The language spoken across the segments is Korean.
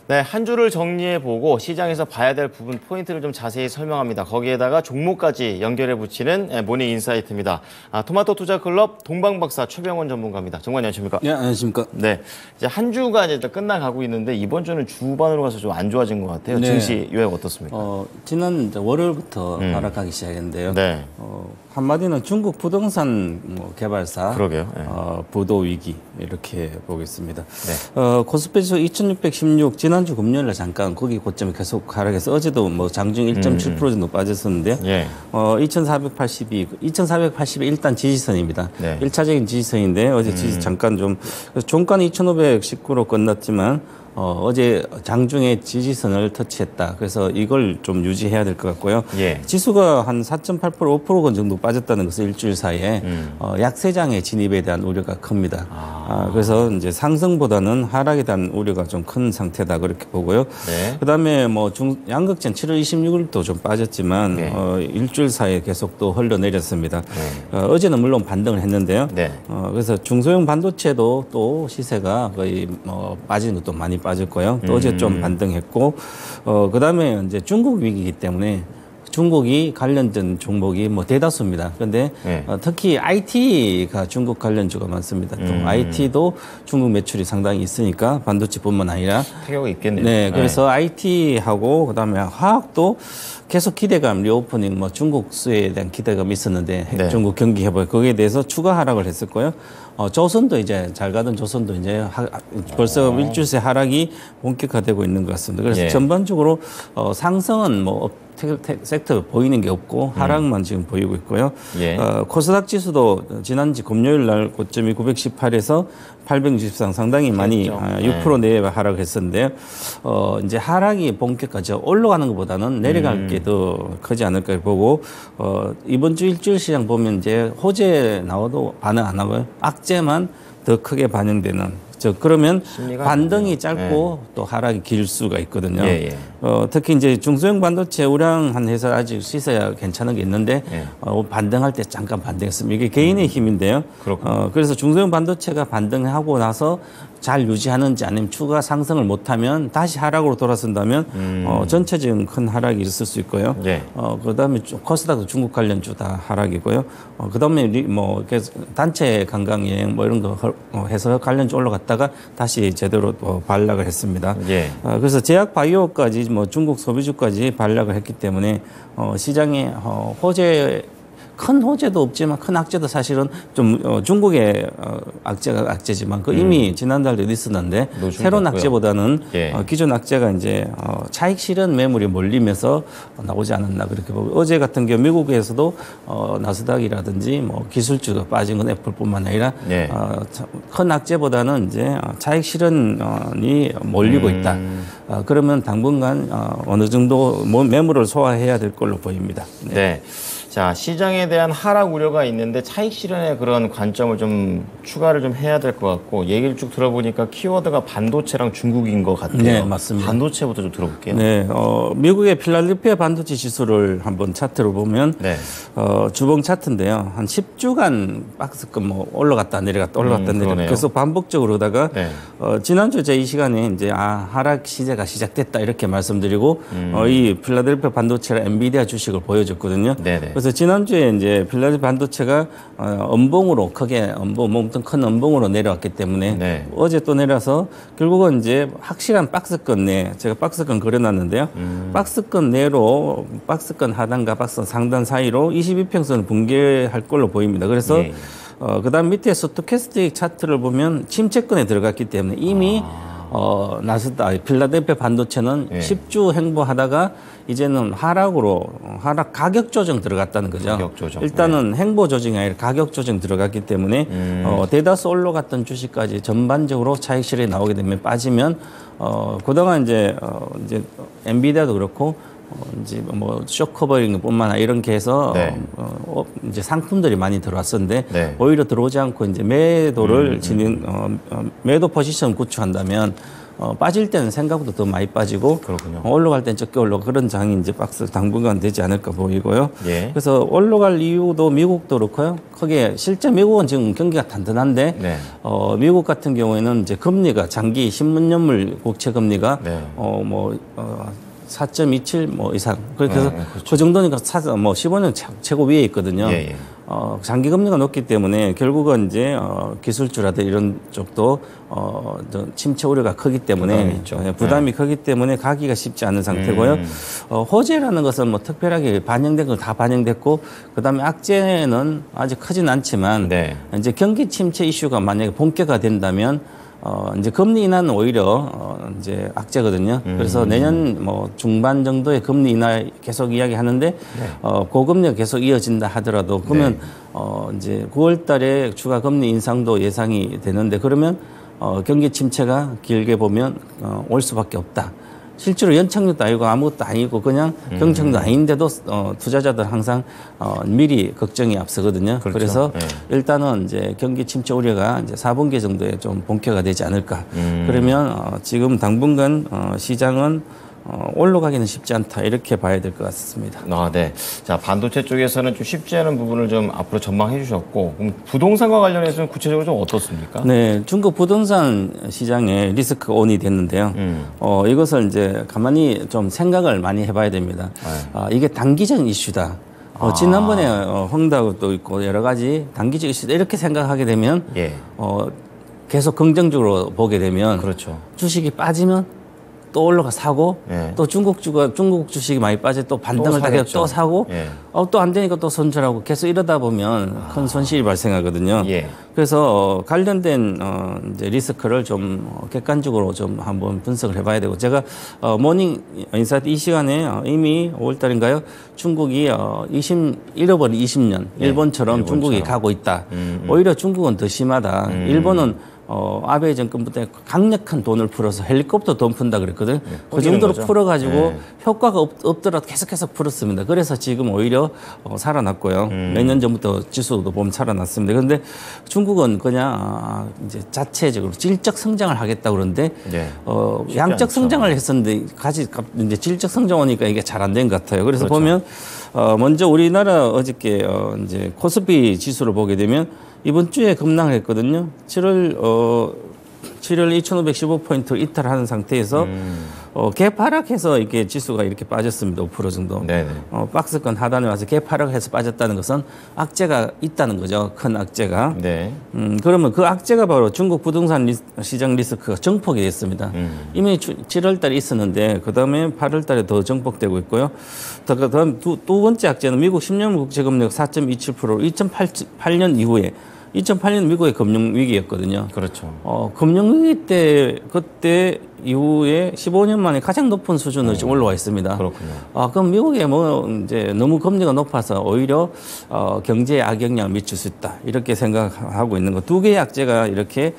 네, 한 주를 정리해보고 시장에서 봐야 될 부분 포인트를 좀 자세히 설명합니다. 거기에다가 종목까지 연결해 붙이는 모닝 인사이트입니다. 토마토 투자클럽 동방박사 최병원 전문가입니다. 정말 안녕하십니까? 네, 안녕하십니까? 네, 이제 한 주가 이제 끝나가고 있는데 이번 주는 주반으로 가서 좀 안 좋아진 것 같아요. 네. 증시 요약 어떻습니까? 지난 월요일부터 하락하기 시작했는데요. 네. 한마디는 중국 부동산 개발사 그러게요. 네. 부도 위기 이렇게 보겠습니다. 네. 코스피 지수 2616 지난주 금요일에 잠깐 거기 고점이 계속 하락해서 어제도 뭐 장중 1.7% 정도 빠졌었는데요. 예. 2480이 일단 지지선입니다. 네. 1차적인 지지선인데 어제 지지 잠깐 좀 종가는 2519로 끝났지만 어제 장중에 지지선을 터치했다. 그래서 이걸 좀 유지해야 될 것 같고요. 예. 지수가 한 4.8% 5% 정도 빠졌다는 것은 일주일 사이에 약세장의 진입에 대한 우려가 큽니다. 그래서 이제 상승보다는 하락에 대한 우려가 좀 큰 상태다 그렇게 보고요. 네. 그다음에 뭐 양극재는 7월 26일도 좀 빠졌지만 네. 일주일 사이에 계속 또 흘러내렸습니다. 네. 어제는 물론 반등을 했는데요. 네. 그래서 중소형 반도체도 또 시세가 거의 빠지는 것도 많이 빠졌고요. 또 어제 좀 반등했고, 그다음에 이제 중국 위기이기 때문에 중국이 관련된 종목이 뭐 대다수입니다. 그런데 네. 특히 IT가 중국 관련주가 많습니다. 또 IT도 중국 매출이 상당히 있으니까 반도체뿐만 아니라 타격이 있겠네요. 네, 그래서 IT하고 그다음에 화학도 계속 기대감, 리오프닝, 뭐 중국 수혜에 대한 기대감이 있었는데 네. 중국 경기 회복 거기에 대해서 추가 하락을 했었고요. 조선도 이제 잘 가던 조선도 이제 벌써 일주일새 하락이 본격화되고 있는 것 같습니다. 그래서 예. 전반적으로 상승은 뭐 섹터 보이는 게 없고 하락만 지금 보이고 있고요. 예. 코스닥 지수도 지난주 금요일 날 고점이 918에서 863 상당히 많이 그렇죠. 6% 내외 하락했었는데요. 이제 하락이 본격화죠. 올라가는 것보다는 내려갈 게 더 크지 않을까 보고 이번 주 일주일 시장 보면 이제 호재 나와도 반응 안 하고요. 악재만 더 크게 반영되는. 그러면 반등이 짧고 또 하락이 길 수가 있거든요. 예, 예. 특히 이제 중소형 반도체 우량한 회사 아직 시세야 괜찮은 게 있는데 반등할 때 잠깐 반등했습니다. 이게 개인의 힘인데요. 그래서 중소형 반도체가 반등하고 나서 잘 유지하는지 아니면 추가 상승을 못하면 다시 하락으로 돌아선다면 전체적인 큰 하락이 있을 수 있고요. 예. 그다음에 코스닥도 중국 관련주 다 하락이고요. 그다음에 뭐 단체 관광 여행 뭐 이런 거 해서 관련주 올라갔다가 다시 제대로 또 반락을 했습니다. 예. 그래서 제약 바이오까지 뭐 중국 소비주까지 반락을 했기 때문에 시장에 큰 호재도 없지만 큰 악재도 사실은 좀 중국의 악재가 악재지만 그 이미 지난달도 있었는데 새로운 악재보다는 기존 악재가 이제 차익 실현 매물이 몰리면서 나오지 않았나 그렇게 보고 어제 같은 경우 미국에서도 나스닥이라든지 뭐 기술주가 빠진 건 애플뿐만 아니라 큰 악재보다는 이제 차익 실현이 몰리고 있다. 그러면 당분간 어느 정도 매물을 소화해야 될 걸로 보입니다. 네. 자, 시장에 대한 하락 우려가 있는데 차익 실현의 그런 관점을 좀 추가를 좀 해야 될 것 같고 얘기를 쭉 들어보니까 키워드가 반도체랑 중국인 것 같아요. 네, 맞습니다. 반도체부터 좀 들어볼게요. 네, 미국의 필라델피아 반도체 지수를 한번 차트로 보면 주봉 차트인데요. 한 10주간 박스권 뭐 올라갔다 내려갔다 올라갔다 내려갔다 계속 반복적으로 오다가 지난주 제 이 시간에 이제 하락 시제가 시작됐다 이렇게 말씀드리고 이 필라델피아 반도체랑 엔비디아 주식을 보여줬거든요. 네네. 그래서 지난주에 이제 필라델피아 반도체가 엄봉으로 크게 엄청 큰 엄봉으로 내려왔기 때문에 어제 또 내려서 결국은 이제 확실한 박스권 내 제가 박스권 그려놨는데요. 박스권 내로 박스권 하단과 박스권 상단 사이로 22평선을 붕괴할 걸로 보입니다. 그래서 그다음 밑에 스토캐스틱 차트를 보면 침체권에 들어갔기 때문에 이미 나스닥 필라델피아 반도체는 10주 행보하다가 이제는 하락 가격 조정 들어갔다는 거죠. 가격 조정. 일단은 행보 조정이 아니라 가격 조정 들어갔기 때문에 대다수 올라갔던 주식까지 전반적으로 차익 실현이 나오게 되면 빠지면 그동안 이제 엔비디아도 그렇고 이제 뭐 쇼커버링뿐만 아니라 이런 게 해서 이제 상품들이 많이 들어왔었는데 오히려 들어오지 않고 이제 매도를 매도 포지션 구축한다면 빠질 때는 생각보다 더 많이 빠지고 그렇군요. 올라갈 때는 적게 올라가 그런 장이 이제 박스 당분간 되지 않을까 보이고요. 예. 그래서 올라갈 이유도 미국도 그렇고요. 크게 실제 미국은 지금 경기가 단단한데 네. 미국 같은 경우에는 이제 금리가 장기 10년물 국채 금리가 네. 4.27 뭐 이상 그래서 네, 그렇죠. 그 정도니까 15년 최고 위에 있거든요. 예, 예. 장기 금리가 높기 때문에 결국은 이제 기술주라든 이런 쪽도 침체 우려가 크기 때문에 부담이 있죠. 부담이 크기 때문에 가기가 쉽지 않은 상태고요. 호재라는 것은 뭐 특별하게 반영된 건 다 반영됐고 그다음에 악재는 아직 크진 않지만 네. 이제 경기 침체 이슈가 만약에 본격화 된다면 이제 금리 인하는 오히려 이제 악재거든요. 그래서 내년 뭐 중반 정도의 금리 인하 계속 이야기하는데 고금리가 계속 이어진다 하더라도 그러면 이제 9월 달에 추가 금리 인상도 예상이 되는데 그러면 경기 침체가 길게 보면 올 수밖에 없다. 실제로 연착륙도 아니고 아무것도 아니고 그냥 경착도 아닌데도 투자자들 항상 미리 걱정이 앞서거든요. 그렇죠. 그래서 네. 일단은 이제 경기 침체 우려가 이제 4분기 정도에 좀 본격화 되지 않을까. 그러면 지금 당분간 시장은 올라가기는 쉽지 않다 이렇게 봐야 될 것 같습니다. 아, 네. 자, 반도체 쪽에서는 좀 쉽지 않은 부분을 좀 앞으로 전망해 주셨고, 그럼 부동산과 관련해서는 구체적으로 좀 어떻습니까? 네, 중국 부동산 시장에 리스크 온이 됐는데요. 이것을 이제 가만히 좀 생각을 많이 해봐야 됩니다. 이게 단기적 이슈다. 지난번에 헝다도 있고 여러 가지 단기적 이슈다 이렇게 생각하게 되면 예. 계속 긍정적으로 보게 되면 그렇죠. 주식이 빠지면 또 올라가 사고 예. 또 중국 주식이 많이 빠져 또 반등을 하게 사겠죠. 또 사고 예. 또 안 되니까 또 손절하고 계속 이러다 보면 큰 손실이 발생하거든요. 예. 그래서 관련된 이제 리스크를 좀 객관적으로 좀 한번 분석을 해봐야 되고 제가 모닝 인사이트 이 시간에 이미 5월달인가요? 중국이 잃어버린 20년 일본처럼 중국이 가고 있다. 오히려 중국은 더 심하다. 일본은 아베 정권부터 강력한 돈을 풀어서 헬리콥터 돈 푼다 그랬거든. 그 정도로 거죠. 풀어가지고 네. 효과가 없더라도 계속해서 풀었습니다. 그래서 지금 오히려 살아났고요. 몇 년 전부터 지수도 보면 살아났습니다. 그런데 중국은 그냥 이제 자체적으로 질적 성장을 하겠다 그러는데 네. 양적 않죠. 성장을 했었는데 이제 질적 성장 오니까 이게 잘 안 된 것 같아요. 그래서 그렇죠. 보면 먼저 우리나라 어저께 이제 코스피 지수를 보게 되면 이번 주에 급락을 했거든요. 7월 2,515포인트 이탈하는 상태에서 갭 하락해서 이렇게 지수가 이렇게 빠졌습니다. 5% 정도. 네네. 박스권 하단에 와서 갭 하락해서 빠졌다는 것은 악재가 있다는 거죠. 큰 악재가. 네. 그러면 그 악재가 바로 중국 부동산 시장 리스크가 정폭이 됐습니다. 이미 7월 달에 있었는데 그다음에 8월 달에 더 정폭되고 있고요. 그다음 두 번째 악재는 미국 10년 국채금리가 4.27% 2008년 이후에 2008년 미국의 금융위기였거든요. 그렇죠. 금융위기 때 그때 이후에 15년 만에 가장 높은 수준으로 지금 올라와 있습니다. 그렇군요. 그럼 미국에 뭐 이제 너무 금리가 높아서 오히려 경제에 악영향을 미칠 수 있다 이렇게 생각하고 있는 거. 두 개의 악재가 이렇게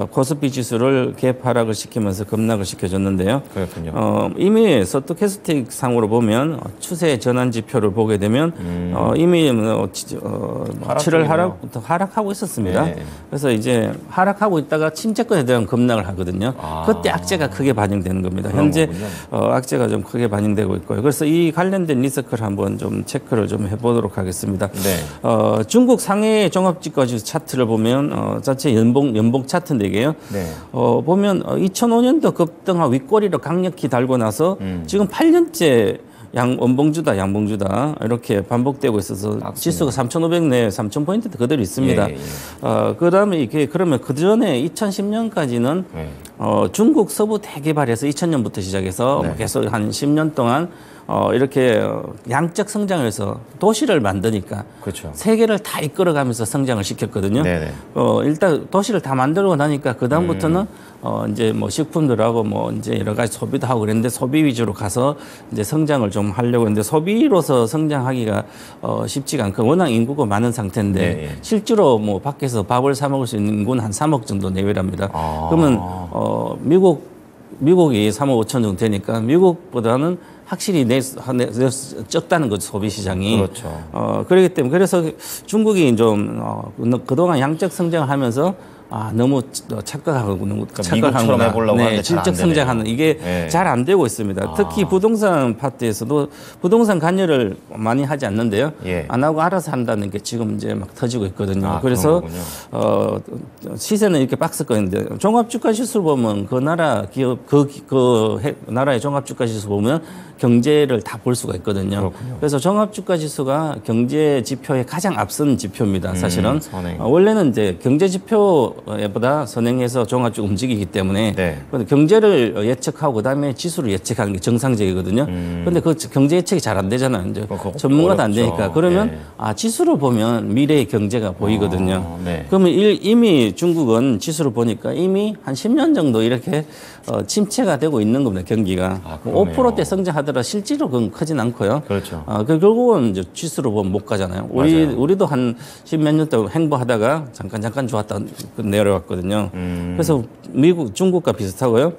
코스피 지수를 갭 하락을 시키면서 급락을 시켜줬는데요. 그렇군요. 이미 서투캐스틱 상으로 보면 추세 전환 지표를 보게 되면 이미 7월 하락부터 하락하고 있었습니다. 네. 그래서 이제 하락하고 있다가 침체권에 대한 급락을 하거든요. 그때 악재가 크게 반영되는 겁니다. 현재 악재가 좀 크게 반영되고 있고요. 그래서 이 관련된 리스크를 한번 좀 체크를 좀 해보도록 하겠습니다. 네. 중국 상해 종합지가지수 차트를 보면 자체 연봉 차트인데 이게요. 네. 보면 2005년도 급등하 윗꼬리를 강력히 달고 나서 지금 8년째 원봉주다, 양봉주다 이렇게 반복되고 있어서 지수가 3,500 내 3,000포인트 그대로 있습니다. 예, 예. 그다음에 이게 그러면 그 전에 2010년까지는 중국 서부 대개발에서 2000년부터 시작해서 네. 계속 한 10년 동안 이렇게 양적 성장을 해서 도시를 만드니까 그렇죠. 세계를 다 이끌어가면서 성장을 시켰거든요. 네네. 일단 도시를 다 만들고 나니까 그 다음부터는 이제 뭐 식품들하고 뭐 이제 여러 가지 소비도 하고 그랬는데 소비 위주로 가서 이제 성장을 좀 하려고 했는데 소비로서 성장하기가 쉽지가 않고 워낙 인구가 많은 상태인데 네. 실제로 뭐 밖에서 밥을 사 먹을 수 있는 인구는 한 3억 정도 내외랍니다. 아. 그러면 미국이 3억 5천 정도 되니까 미국보다는 확실히 적다는 거죠, 소비 시장이. 그렇죠. 그렇기 때문에 그래서 중국이 좀 그동안 양적 성장을 하면서 너무 착각하고 너무 그러니까 미국처럼 해보려고 하는데 잘안 질적 성장하는 이게 네. 잘 안 되고 있습니다. 특히 부동산 파트에서도 부동산 관여를 많이 하지 않는데요. 예. 안 하고 알아서 한다는 게 지금 이제 막 터지고 있거든요. 그래서 시세는 이렇게 박스권인데 종합주가지수 보면 그 나라 기업 나라의 종합주가지수 보면 경제를 다 볼 수가 있거든요. 그렇군요. 그래서 종합주가지수가 경제 지표의 가장 앞선 지표입니다. 사실은 선행. 원래는 이제 경제 지표보다 선행해서 종합주가 움직이기 때문에 네. 경제를 예측하고 그다음에 지수를 예측하는 게 정상적이거든요. 그런데 그 경제 예측이 잘 안 되잖아요. 이제 전문가도 안 되니까. 그러면 지수를 보면 미래의 경제가 보이거든요. 네. 그러면 이미 중국은 지수를 보니까 이미 한 10년 정도 이렇게 침체가 되고 있는 겁니다. 경기가. 5%대 성장하더라 실제로 그건 크진 않고요. 그렇죠. 결국은 이제 지수로 보면 못 가잖아요. 우리도 한 10몇 년 동안 행보하다가 잠깐 좋았다 내려왔거든요. 그래서 중국과 비슷하고요.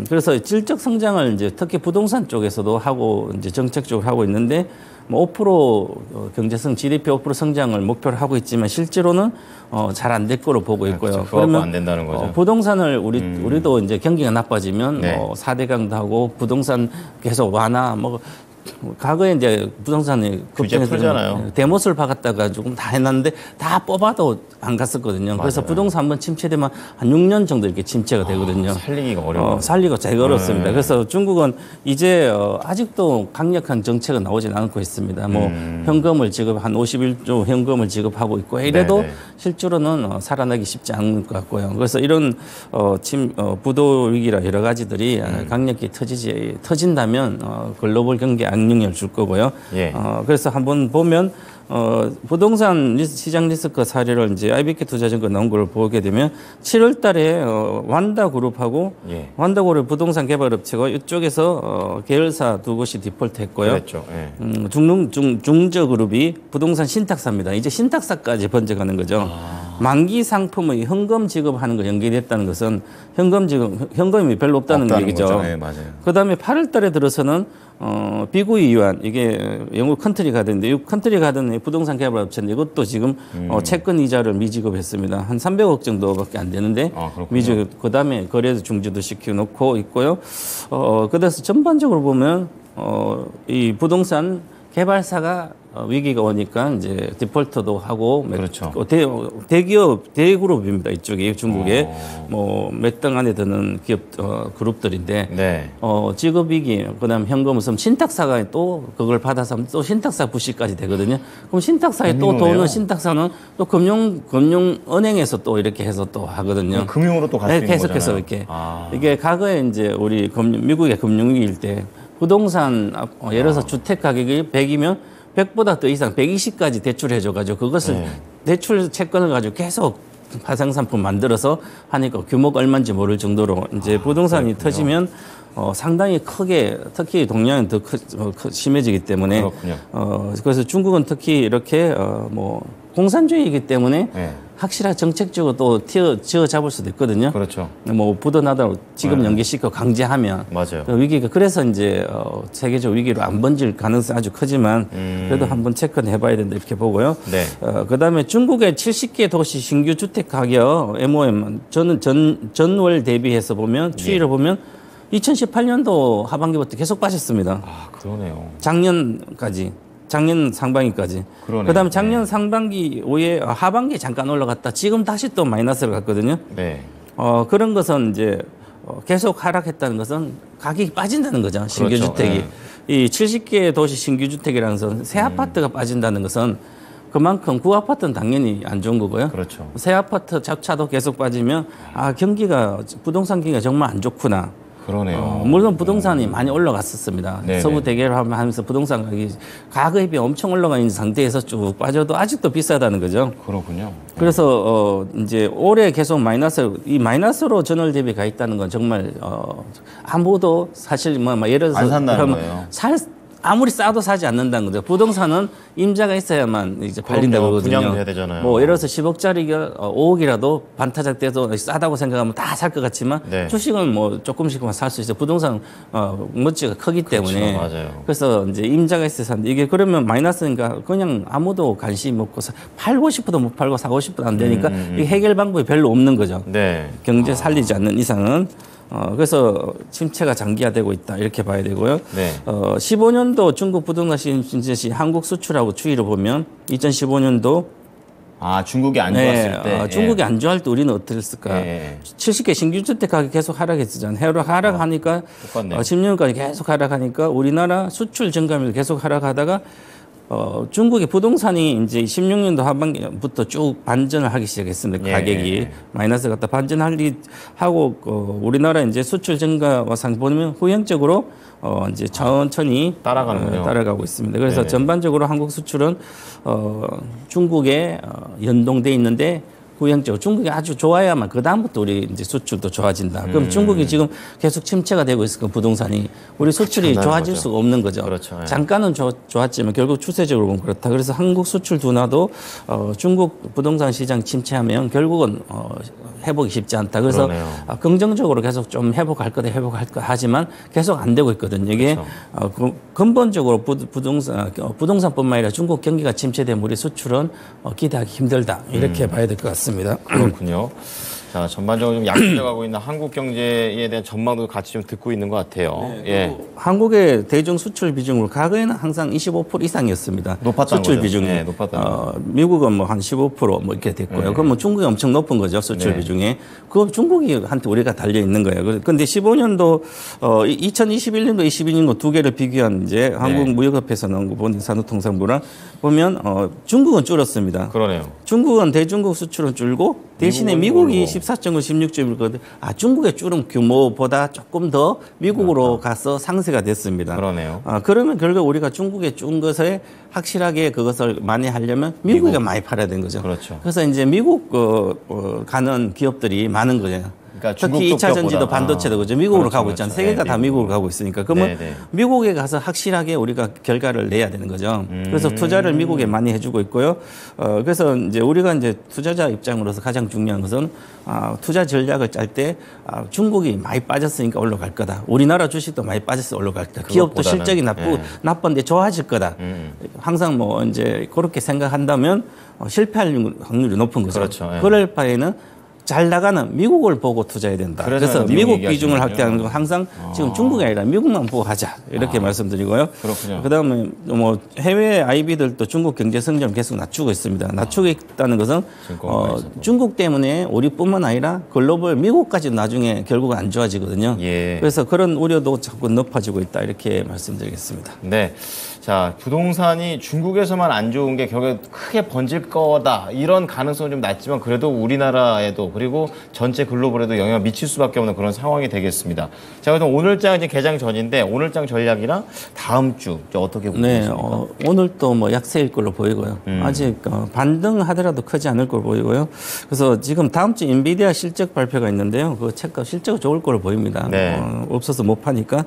그래서 질적 성장을 이제 특히 부동산 쪽에서도 하고 이제 정책적으로 하고 있는데 뭐 5% 경제성 GDP 5% 성장을 목표로 하고 있지만 실제로는 잘 안 될 거로 보고 있고요. 그렇죠. 그러면 안 된다는 거죠. 부동산을 우리도 이제 경기가 나빠지면 네. 4대강도 하고 부동산 계속 완화 과거에 이제 부동산이 규제 풀잖아요. 대못을 박았다가 조금 다 해놨는데 다 뽑아도 안 갔었거든요. 그래서 맞아요. 부동산 한번 침체되면 한 6년 정도 이렇게 침체가 되거든요. 살리기가 어려워요. 살리기가 되게 어렵습니다. 그래서 중국은 이제 아직도 강력한 정책은 나오진 않고 있습니다. 뭐 현금을 지급 한 51조 현금을 지급하고 있고 이래도 네네. 실제로는 살아나기 쉽지 않을 것 같고요. 그래서 이런 부도 위기라 여러 가지들이 강력히 터진다면 글로벌 경기에 악영향을 줄 거고요. 예. 그래서 한번 보면 부동산 시장 리스크 사례를 이제 IBK 투자증권 나온 걸 보게 되면 7월 달에 완다그룹하고 예. 완다그룹 부동산 개발업체가 이쪽에서 계열사 두 곳이 디폴트 했고요. 그렇죠. 예. 중저그룹이 부동산 신탁사입니다. 이제 신탁사까지 번져가는 거죠. 만기 상품의 현금 지급하는 거 연기됐다는 것은 현금이 별로 없다는 얘기죠. 거죠. 네, 맞아요. 그다음에 8월 달에 들어서는 비구이 유한 이게 영국 컨트리 가든인데 이 컨트리 가든의 부동산 개발 업체인데 이것도 지금 채권 이자를 미지급했습니다. 한 300억 정도밖에 안 되는데 미지급. 그다음에 거래도 중지도 시켜 놓고 있고요. 그래서 전반적으로 보면 이 부동산 개발사가 위기가 오니까 이제 디폴터도 하고 그렇죠. 대기업 대그룹입니다. 이쪽이 중국에 뭐 몇 등 안에 드는 기업 그룹들인데 네. 직업 위기 그다음 현금 우선 신탁사가 또 그걸 받아서 또 신탁사 부실까지 되거든요. 그럼 신탁사에 또 돈은 신탁사는 또 금융은행에서 또 이렇게 해서 또 하거든요. 금융으로 또 갈 수 있는 거잖아요. 계속해서 이렇게 이게 과거에 이제 우리 미국의 금융위기일 때 부동산 예를 들어서 주택 가격이 100이면 100보다 더 이상 120까지 대출해줘가지고 그것을 대출 채권을 가지고 계속 파생상품 만들어서 하니까 규모가 얼마인지 모를 정도로 이제 부동산이 그렇군요. 터지면 상당히 크게 특히 동양은 더 심해지기 때문에 그래서 중국은 특히 이렇게 뭐 공산주의이기 때문에 확실하게 정책적으로 또 지어 잡을 수도 있거든요. 그렇죠. 뭐 부도나다 지금 연기시켜 강제하면 맞아요. 그 위기가 그래서 이제 세계적 위기로 안 번질 가능성이 아주 크지만 그래도 한번 체크는 해봐야 된다 이렇게 보고요. 네. 그다음에 중국의 70개 도시 신규 주택 가격 MOM 저는 전월 대비해서 보면 추이를 보면 2018년도 하반기부터 계속 빠졌습니다. 그러네요. 작년 상반기까지. 그러네요. 그다음에 작년 상반기 오에 하반기에 잠깐 올라갔다. 지금 다시 또 마이너스로 갔거든요. 네. 그런 것은 이제 계속 하락했다는 것은 가격이 빠진다는 거죠. 신규 그렇죠. 주택이. 이 70개 도시 신규 주택이라는 것은 새 아파트가 빠진다는 것은 그만큼 구 아파트는 당연히 안 좋은 거고요. 그렇죠. 새 아파트 자차도 계속 빠지면 부동산 경기가 정말 안 좋구나. 그러네요. 물론 부동산이 많이 올라갔었습니다. 네네. 서부 대결하면서 부동산 가격이 과거에 비해 엄청 올라가 있는 상태에서 쭉 빠져도 아직도 비싸다는 거죠. 그렇군요. 그래서 이제 올해 계속 마이너스로 전월 대비 가 있다는 건 정말 아무도 사실 예를 들어서 안 산다는 거예요. 아무리 싸도 사지 않는다는 거죠. 부동산은 임자가 있어야만 이제 팔린다고 그러거든요. 분양돼야 되잖아요. 뭐 예를 들어서 10억짜리가 5억이라도 반타작 돼서 싸다고 생각하면 다 살 것 같지만 네. 주식은 뭐 조금씩만 살 수 있어요. 부동산 멋지가 크기 때문에. 그렇죠. 맞아요. 그래서 이제 임자가 있어야 사는데 이게 그러면 마이너스니까 그냥 아무도 관심 없고 팔고 싶어도 못 팔고 사고 싶어도 안 되니까 이 해결 방법이 별로 없는 거죠. 네. 경제 살리지 않는 이상은. 그래서 침체가 장기화되고 있다 이렇게 봐야 되고요. 네. 15년도 중국 부동산 시즌시 한국 수출하고 추이를 보면 2015년도 중국이 안 좋았을 때. 중국이 안 좋아할 때 우리는 어떻게 했을까? 70개 신규 주택 가격 계속 하락했잖아요. 하락하니까 똑같네요. 10년까지 계속 하락하니까 우리나라 수출 증가율 계속 하락하다가 중국의 부동산이 이제 16년도 하반기부터 쭉 반전을 하기 시작했습니다. 가격이 마이너스 갔다 반전하고 우리나라 이제 수출 증가와 상 보면 후행적으로 이제 천천히 따라가고 있습니다. 그래서 전반적으로 한국 수출은 중국에 연동돼 있는데 후행적으로 중국이 아주 좋아야만 그 다음부터 우리 이제 수출도 좋아진다. 그럼 중국이 지금 계속 침체가 되고 있으니까 부동산이 우리 수출이 좋아질 거죠. 수가 없는 거죠. 그렇죠. 잠깐은 좋았지만 결국 추세적으로 보면 그렇다. 그래서 한국 수출 둔화도 중국 부동산 시장 침체하면 결국은 회복이 쉽지 않다. 그래서 긍정적으로 계속 좀 회복할 거다 하지만 계속 안 되고 있거든요. 이게 근본적으로 부동산뿐만 아니라 중국 경기가 침체되면 우리 수출은 기대하기 힘들다. 이렇게 봐야 될 것 같습니다. 그렇군요. 자, 전반적으로 좀 약해져가고 있는 한국 경제에 대한 전망도 같이 좀 듣고 있는 것 같아요. 한국의 대중 수출 비중으로 과거에는 항상 25% 이상이었습니다. 높았던 수출 거죠. 비중이. 네, 미국은 미국은 뭐 한 15% 뭐 이렇게 됐고요. 그럼 뭐 중국이 엄청 높은 거죠. 수출 비중이. 그건 중국한테 우리가 달려 있는 거예요. 그런데 15년도, 2021년도, 22년도 두 개를 비교한 이제 한국무역협회에서 나온 거 보니 산업통상부랑 보면 중국은 줄었습니다. 그러네요. 중국은 대중국 수출은 줄고 대신에 미국이 14.9, 16.1거든. 중국의 줄은 규모보다 조금 더 미국으로 가서 상쇄가 됐습니다. 그러네요. 그러면 결국 우리가 중국에 준 것에 확실하게 그것을 많이 하려면 미국에 많이 팔아야 되는 거죠. 그렇죠. 그래서 이제 미국 가는 기업들이 많은 거예요. 그러니까 특히 2차 전지도 반도체도 그죠. 미국으로 가고 있잖아요. 세계가 다 미국으로 가고 있으니까. 그러면 미국에 가서 확실하게 우리가 결과를 내야 되는 거죠. 그래서 투자를 미국에 많이 해주고 있고요. 그래서 이제 우리가 이제 투자자 입장으로서 가장 중요한 것은 투자 전략을 짤 때 중국이 많이 빠졌으니까 올라갈 거다. 우리나라 주식도 많이 빠져서 올라갈 거다. 기업도 실적이 나쁜데 좋아질 거다. 항상 뭐 이제 그렇게 생각한다면 실패할 확률이 높은 거죠. 그렇죠. 그럴 바에는 잘 나가는 미국을 보고 투자해야 된다. 그래서 미국 비중을 확대하는 건 항상 지금 중국이 아니라 미국만 보고 하자. 이렇게 말씀드리고요. 그렇군요. 그다음에 뭐 해외 IB들도 중국 경제 성장을 계속 낮추고 있습니다. 낮추고 있다는 것은 중국 때문에 우리뿐만 아니라 글로벌 미국까지 나중에 결국은 안 좋아지거든요. 그래서 그런 우려도 자꾸 높아지고 있다. 이렇게 말씀드리겠습니다. 네. 자, 부동산이 중국에서만 안 좋은 게 결국에 크게 번질 거다. 이런 가능성은 좀 낮지만 그래도 우리나라에도 그리고 전체 글로벌에도 영향을 미칠 수밖에 없는 그런 상황이 되겠습니다. 자, 그럼 오늘장 이제 개장 전인데 오늘장 전략이랑 다음 주 어떻게 보고 있습니까? 오늘도 뭐 약세일 걸로 보이고요. 아직 반등하더라도 크지 않을 걸로 보이고요. 그래서 지금 다음 주 엔비디아 실적 발표가 있는데요. 그 실적 좋을 걸로 보입니다. 없어서 못 파니까.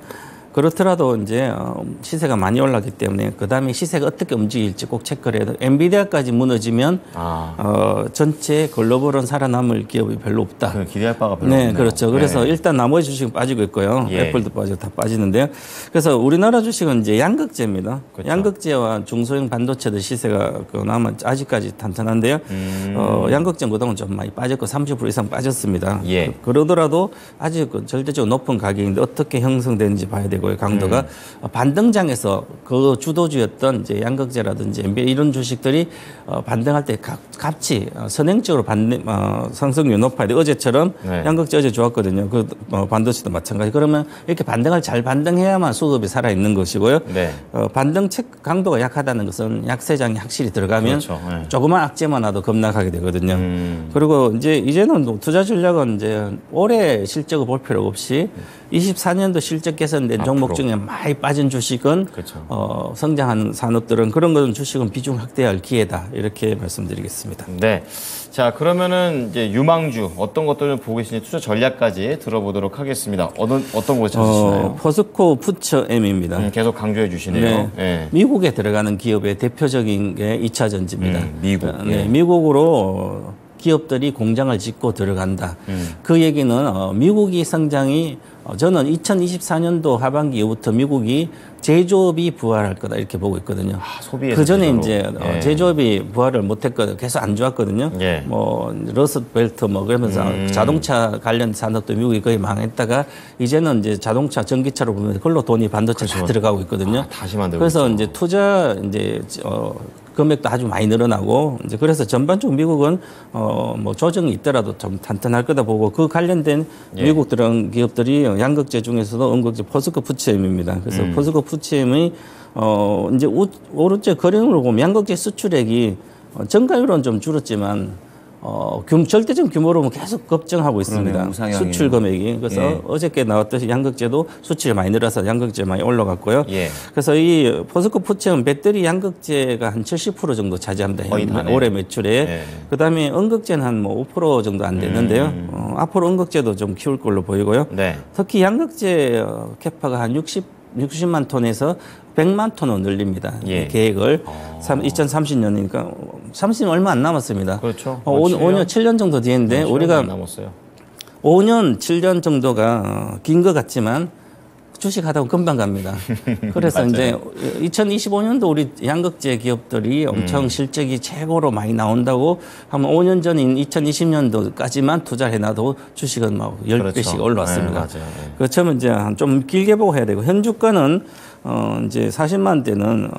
그렇더라도 이제 시세가 많이 올랐기 때문에 그 다음에 시세가 어떻게 움직일지 꼭 체크를 해야 돼요. 엔비디아까지 무너지면 전체 글로벌은 살아남을 기업이 별로 없다. 기대할 바가 별로 없네요. 그렇죠. 그래서 일단 나머지 주식은 빠지고 있고요. 애플도 빠지고 다 빠지는데요. 그래서 우리나라 주식은 이제 양극재입니다. 그렇죠. 양극재와 중소형 반도체들 시세가 그나마 아직까지 탄탄한데요. 양극재 그동안 좀 많이 빠졌고 30% 이상 빠졌습니다. 그러더라도 아직 절대적으로 높은 가격인데 어떻게 형성되는지 봐야 되고 강도가 반등장에서 그 주도주였던 이제 양극재라든지 MBA 이런 주식들이 반등할 때 같이 선행적으로 상승률이 높아야 돼. 어제처럼 양극재 어제 좋았거든요. 그 반도체도 마찬가지. 그러면 이렇게 잘 반등해야만 수급이 살아 있는 것이고요. 반등 강도가 약하다는 것은 약세장이 확실히 들어가면 조그만 악재만 와도 급락하게 되거든요. 그리고 이제는 투자 전략은 이제 올해 실적을 볼 필요가 없이 24년도 실적 개선된 종목 중에 많이 빠진 주식은 성장하는 산업들은 그런 것은 주식은 비중 확대할 기회다 이렇게 말씀드리겠습니다. 네. 자, 그러면은 이제 유망주 어떤 것들을 보고 계신지 투자 전략까지 들어보도록 하겠습니다. 어떤 곳에 찾으시나요? 포스코 푸처엠입니다. 계속 강조해 주시네요. 네. 네. 미국에 들어가는 기업의 대표적인 게 2차 전지입니다. 미국. 네, 미국으로 기업들이 공장을 짓고 들어간다. 그 얘기는 미국이 성장이 저는 2024년도 하반기 이후부터 미국이 제조업이 부활할 거다 이렇게 보고 있거든요. 소비에서 그 전에 제조로. 이제 예. 제조업이 부활을 못했거든요. 계속 안 좋았거든요. 예. 뭐 러스트벨트 뭐 그러면서 자동차 관련 산업도 미국이 거의 망했다가 이제는 이제 자동차 전기차로 보면 그걸로 돈이 반도체 다 들어가고 있거든요. 다시 만들고 그래서 있죠. 이제 투자 이제 금액도 아주 많이 늘어나고 이제 그래서 전반적으로 미국은 뭐 조정이 있더라도 좀 탄탄할 거다 보고 그 관련된 미국 들어간 기업들이 양극재 중에서도 음극재 포스코 푸치엠입니다. 그래서 포스코 푸치엠의 이제 오른쪽 그림으로 보면 양극재 수출액이 전가율은 좀 줄었지만 절대적 규모로 보면 계속 급증하고 있습니다. 우상향이네요. 수출 금액이. 그래서 예. 어저께 나왔듯이 양극재도 수출이 많이 늘어서 양극재 많이 올라갔고요. 예. 그래서 이 포스코 푸체는 배터리 양극재가 한 70% 정도 차지합니다. 거의 다네요. 올해 매출에. 예. 그다음에 음극재는 한 뭐 5% 정도 안 되는데요. 앞으로 음극재도 좀 키울 걸로 보이고요. 네. 특히 양극재 캐파가 한 60만 톤에서 100만 톤으로 늘립니다. 예. 이 계획을 2030년이니까 30년 얼마 안 남았습니다. 그렇죠. 5년, 7년 정도 뒤인데 우리가 안 남았어요. 5년, 7년 정도가 긴 것 같지만 주식 하다 보면 금방 갑니다. 그래서 이제 2025년도 우리 양극재 기업들이 엄청 실적이 최고로 많이 나온다고 하면 5년 전인 2020년도까지만 투자를 해놔도 주식은 막 10배씩 그렇죠. 올라왔습니다. 네, 맞아요. 네. 그렇다면 이제 좀 길게 보고 해야 되고 현주가는 이제 40만 대는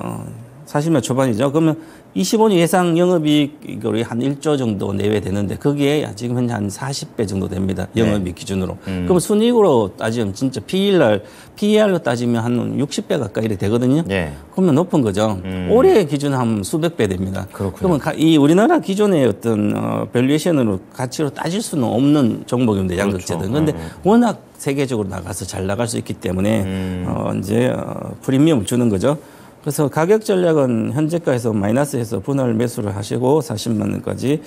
40만 초반이죠. 그러면 25년 예상 영업이익이 한 1조 정도 내외 되는데 거기에 지금 현재 한 40배 정도 됩니다. 영업이익 기준으로. 그럼 순이익으로 따지면 진짜 PER로 따지면 한 60배 가까이 이렇게 되거든요. 예. 그러면 높은 거죠. 올해 기준 하면 수백 배 됩니다. 그렇군요. 그러면 이 우리나라 기존의 어떤 밸류에이션으로 가치로 따질 수는 없는 종목인데 양극재든. 그런데 워낙 세계적으로 나가서 잘 나갈 수 있기 때문에 이제 프리미엄을 주는 거죠. 그래서 가격 전략은 현재가에서 마이너스해서 분할 매수를 하시고 40만 원까지.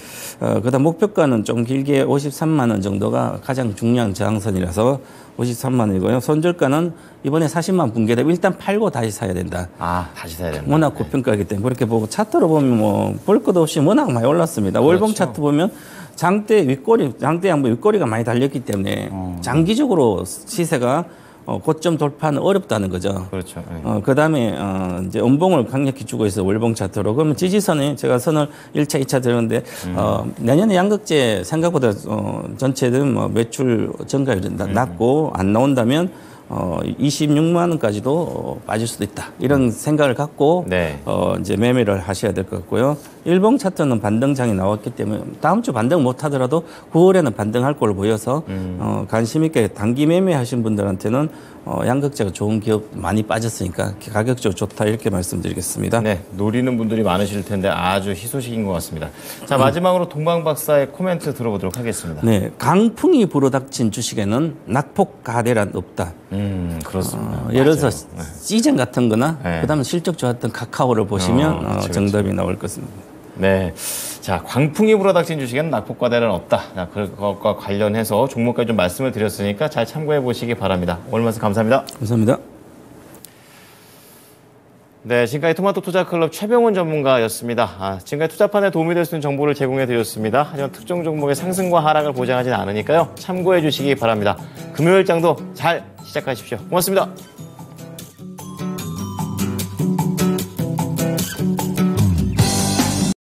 그다음 목표가는 좀 길게 53만 원 정도가 가장 중요한 저항선이라서 53만 원이고요. 손절가는 이번에 40만 붕괴되면 일단 팔고 다시 사야 된다. 다시 사야 된다. 워낙 고평가이기 때문에 그렇게 보고 차트로 보면 뭐 볼 것 없이 워낙 많이 올랐습니다. 월봉 차트 보면 장대 양보 윗꼬리가 많이 달렸기 때문에 장기적으로 시세가 고점 돌파는 어렵다는 거죠. 그렇죠. 네. 그다음에 이제 음봉을 강력히 주고 있어 월봉 차트로. 그러면 지지선에 제가 선을 1차, 2차 들었는데 내년에 양극재 생각보다 전체든 뭐 매출 증가율이 낮고 안 나온다면 26만 원까지도 빠질 수도 있다. 이런 생각을 갖고 네. 이제 매매를 하셔야 될 것 같고요. 일봉 차트는 반등장이 나왔기 때문에 다음 주 반등 못 하더라도 9월에는 반등할 걸로 보여서 관심 있게 단기 매매하신 분들한테는 양극재가 좋은 기업 많이 빠졌으니까 가격적으로 좋다 이렇게 말씀드리겠습니다. 네, 노리는 분들이 많으실 텐데 아주 희소식인 것 같습니다. 자, 마지막으로 동방 박사의 코멘트 들어보도록 하겠습니다. 네, 강풍이 불어닥친 주식에는 낙폭과대란 없다. 그렇습니다. 예를 들어서 맞아요. 시즌 같은 거나 네. 그다음에 실적 좋았던 카카오를 보시면 그렇죠, 정답이 나올 것입니다. 네. 자, 광풍이 불어닥친 주식에는 낙폭과대는 없다. 자, 그것과 관련해서 종목까지 좀 말씀을 드렸으니까 잘 참고해 보시기 바랍니다. 오늘 말씀 감사합니다. 감사합니다. 네, 지금까지 토마토 투자 클럽 최병훈 전문가였습니다. 지금까지 투자판에 도움이 될 수 있는 정보를 제공해 드렸습니다. 하지만 특정 종목의 상승과 하락을 보장하지는 않으니까요. 참고해 주시기 바랍니다. 금요일장도 잘 시작하십시오. 고맙습니다.